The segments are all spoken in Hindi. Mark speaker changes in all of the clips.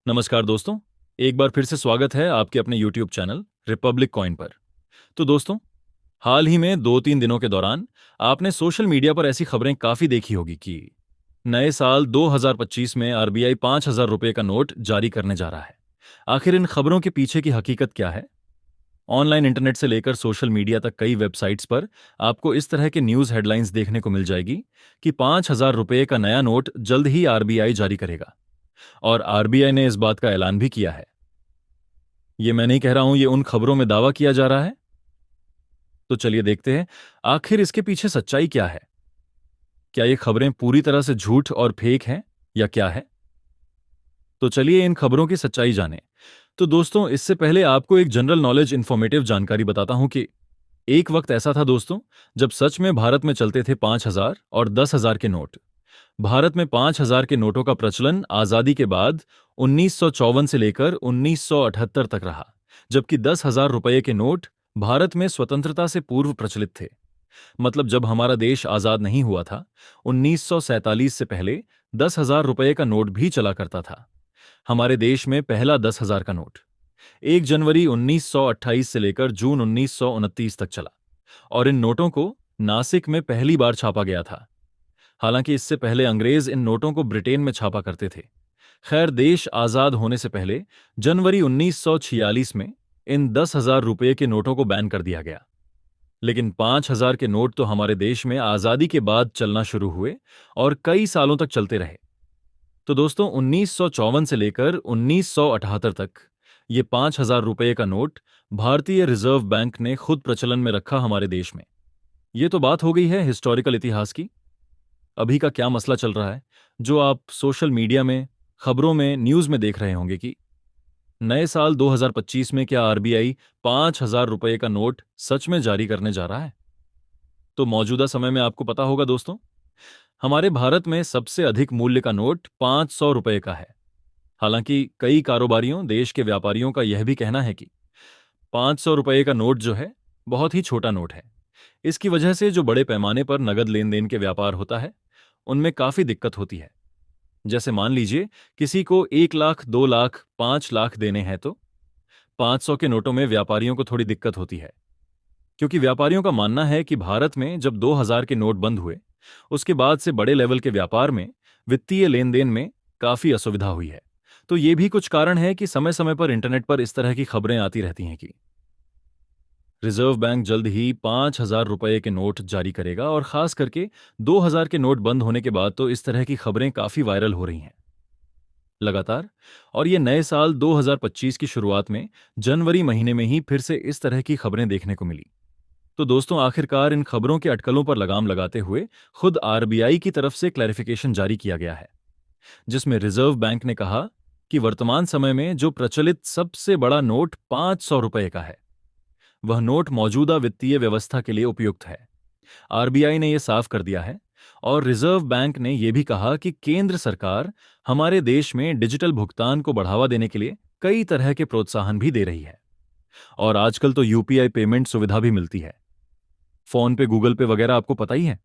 Speaker 1: नमस्कार दोस्तों। एक बार फिर से स्वागत है आपके अपने YouTube चैनल रिपब्लिक कॉइन पर। तो दोस्तों, हाल ही में 2-3 दिनों के दौरान आपने सोशल मीडिया पर ऐसी खबरें काफी देखी होगी कि नए साल 2025 में आरबीआई 5,000 रुपए का नोट जारी करने जा रहा है। आखिर इन खबरों के पीछे की हकीकत क्या है? ऑनलाइन इंटरनेट से लेकर सोशल मीडिया तक कई वेबसाइट्स पर आपको इस तरह के न्यूज हेडलाइंस देखने को मिल जाएगी कि 5,000 रुपए का नया नोट जल्द ही आरबीआई जारी करेगा। और आरबीआई ने इस बात का ऐलान भी किया है। ये मैं नहीं कह रहा हूं, ये उन खबरों में दावा किया जा रहा है। तो चलिए देखते हैं आखिर इसके पीछे सच्चाई क्या है। क्या ये खबरें पूरी तरह से झूठ और फेक हैं या क्या है? तो चलिए इन खबरों की सच्चाई जानें। तो दोस्तों, इससे पहले आपको एक जनरल नॉलेज इंफॉर्मेटिव जानकारी बताता हूं कि एक वक्त ऐसा था दोस्तों, जब सच में भारत में चलते थे 5,000 और 10,000 के नोट। भारत में 5,000 के नोटों का प्रचलन आजादी के बाद 1954 से लेकर 1978 तक रहा, जबकि 10,000 रुपये के नोट भारत में स्वतंत्रता से पूर्व प्रचलित थे। मतलब जब हमारा देश आजाद नहीं हुआ था, 1947 से पहले 10,000 रुपये का नोट भी चला करता था। हमारे देश में पहला 10,000 का नोट 1 जनवरी 1928 से लेकर जून 1929 तक चला और इन नोटों को नासिक में पहली बार छापा गया था। हालांकि इससे पहले अंग्रेज इन नोटों को ब्रिटेन में छापा करते थे। खैर, देश आजाद होने से पहले जनवरी 1946 में इन 10,000 रुपये के नोटों को बैन कर दिया गया। लेकिन 5,000 के नोट तो हमारे देश में आजादी के बाद चलना शुरू हुए और कई सालों तक चलते रहे। तो दोस्तों, 1954 से लेकर 1978 तक ये 5,000 रुपये का नोट भारतीय रिजर्व बैंक ने खुद प्रचलन में रखा हमारे देश में। ये तो बात हो गई है हिस्टोरिकल इतिहास की। अभी का क्या मसला चल रहा है, जो आप सोशल मीडिया में, खबरों में, न्यूज में देख रहे होंगे कि नए साल 2025 में क्या आरबीआई 5,000 रुपये का नोट सच में जारी करने जा रहा है? तो मौजूदा समय में आपको पता होगा दोस्तों, हमारे भारत में सबसे अधिक मूल्य का नोट 500 रुपये का है। हालांकि कई कारोबारियों, देश के व्यापारियों का यह भी कहना है कि 500 रुपये का नोट जो है, बहुत ही छोटा नोट है। इसकी वजह से जो बड़े पैमाने पर नगद लेन देन के व्यापार होता है, उनमें काफी दिक्कत होती है। जैसे मान लीजिए किसी को 1 लाख, 2 लाख, 5 लाख देने हैं तो 500 के नोटों में व्यापारियों को थोड़ी दिक्कत होती है, क्योंकि व्यापारियों का मानना है कि भारत में जब 2,000 के नोट बंद हुए, उसके बाद से बड़े लेवल के व्यापार में, वित्तीय लेन देन में काफी असुविधा हुई है। तो ये भी कुछ कारण है कि समय समय पर इंटरनेट पर इस तरह की खबरें आती रहती हैं कि रिजर्व बैंक जल्द ही 5,000 रुपये के नोट जारी करेगा, और खास करके 2,000 के नोट बंद होने के बाद तो इस तरह की खबरें काफी वायरल हो रही हैं लगातार। और ये नए साल 2025 की शुरुआत में जनवरी महीने में ही फिर से इस तरह की खबरें देखने को मिली। तो दोस्तों, आखिरकार इन खबरों के अटकलों पर लगाम लगाते हुए खुद आरबीआई की तरफ से क्लैरिफिकेशन जारी किया गया है, जिसमें रिजर्व बैंक ने कहा कि वर्तमान समय में जो प्रचलित सबसे बड़ा नोट 500 रुपये का है, वह नोट मौजूदा वित्तीय व्यवस्था के लिए उपयुक्त है। आरबीआई ने यह साफ कर दिया है। और रिजर्व बैंक ने यह भी कहा कि केंद्र सरकार हमारे देश में डिजिटल भुगतान को बढ़ावा देने के लिए कई तरह के प्रोत्साहन भी दे रही है। और आजकल तो यूपीआई पेमेंट सुविधा भी मिलती है, फोन पे, गूगल पे वगैरह, आपको पता ही है।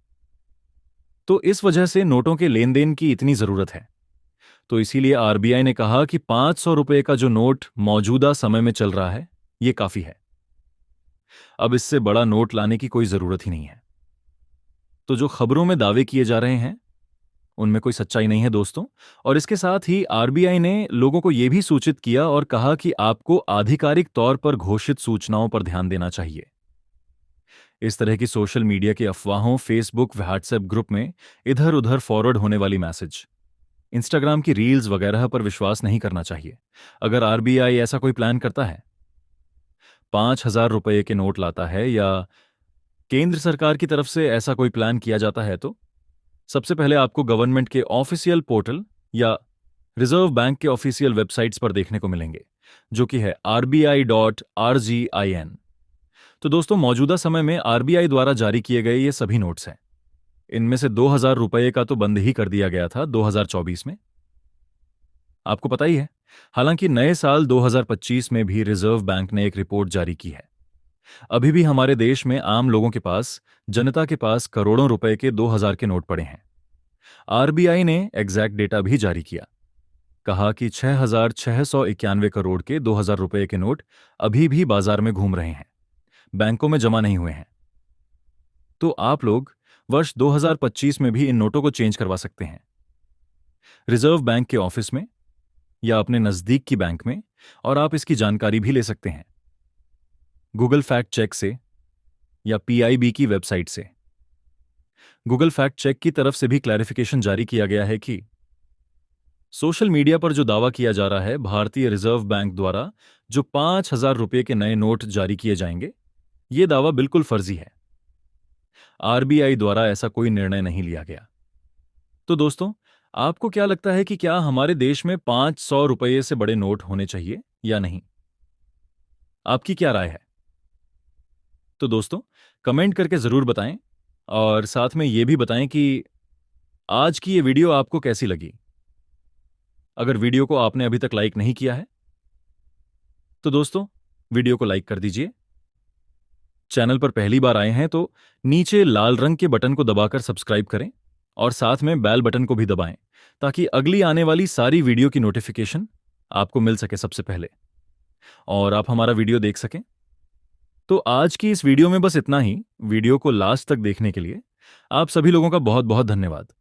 Speaker 1: तो इस वजह से नोटों के लेन देन की इतनी जरूरत है। तो इसीलिए आरबीआई ने कहा कि 500 रुपये का जो नोट मौजूदा समय में चल रहा है, यह काफी है। अब इससे बड़ा नोट लाने की कोई जरूरत ही नहीं है। तो जो खबरों में दावे किए जा रहे हैं, उनमें कोई सच्चाई नहीं है दोस्तों। और इसके साथ ही आरबीआई ने लोगों को यह भी सूचित किया और कहा कि आपको आधिकारिक तौर पर घोषित सूचनाओं पर ध्यान देना चाहिए। इस तरह की सोशल मीडिया की अफवाहों, फेसबुक, व्हाट्सएप ग्रुप में इधर उधर फॉरवर्ड होने वाली मैसेज, इंस्टाग्राम की रील्स वगैरह पर विश्वास नहीं करना चाहिए। अगर आरबीआई ऐसा कोई प्लान करता है, 5,000 रुपये के नोट लाता है, या केंद्र सरकार की तरफ से ऐसा कोई प्लान किया जाता है, तो सबसे पहले आपको गवर्नमेंट के ऑफिशियल पोर्टल या रिजर्व बैंक के ऑफिशियल वेबसाइट्स पर देखने को मिलेंगे, जो कि है rbi.rgin। तो दोस्तों, मौजूदा समय में आरबीआई द्वारा जारी किए गए ये सभी नोट्स हैं। इनमें से 2,000 रुपये का तो बंद ही कर दिया गया था 2024 में, आपको पता ही है। हालांकि नए साल 2025 में भी रिजर्व बैंक ने एक रिपोर्ट जारी की है। अभी भी हमारे देश में आम लोगों के पास, जनता के पास करोड़ों रुपए के 2,000 के नोट पड़े हैं। आरबीआई ने एग्जैक्ट डेटा भी जारी किया। कहा कि 6,691 करोड़ के 2,000 रुपए के नोट अभी भी बाजार में घूम रहे हैं, बैंकों में जमा नहीं हुए हैं। तो आप लोग वर्ष 2025 में भी इन नोटों को चेंज करवा सकते हैं, रिजर्व बैंक के ऑफिस में या अपने नजदीक की बैंक में, और आप इसकी जानकारी भी ले सकते हैं गूगल फैक्ट चेक से या पीआईबी की वेबसाइट से। गूगल फैक्ट चेक की तरफ से भी क्लैरिफिकेशन जारी किया गया है कि सोशल मीडिया पर जो दावा किया जा रहा है भारतीय रिजर्व बैंक द्वारा जो 5,000 रुपए के नए नोट जारी किए जाएंगे, ये दावा बिल्कुल फर्जी है। आरबीआई द्वारा ऐसा कोई निर्णय नहीं लिया गया। तो दोस्तों, आपको क्या लगता है कि क्या हमारे देश में 500 रुपये से बड़े नोट होने चाहिए या नहीं? आपकी क्या राय है? तो दोस्तों, कमेंट करके जरूर बताएं, और साथ में ये भी बताएं कि आज की ये वीडियो आपको कैसी लगी। अगर वीडियो को आपने अभी तक लाइक नहीं किया है तो दोस्तों, वीडियो को लाइक कर दीजिए। चैनल पर पहली बार आए हैं तो नीचे लाल रंग के बटन को दबाकर सब्सक्राइब करें, और साथ में बेल बटन को भी दबाएं ताकि अगली आने वाली सारी वीडियो की नोटिफिकेशन आपको मिल सके सबसे पहले, और आप हमारा वीडियो देख सकें। तो आज की इस वीडियो में बस इतना ही। वीडियो को लास्ट तक देखने के लिए आप सभी लोगों का बहुत बहुत धन्यवाद।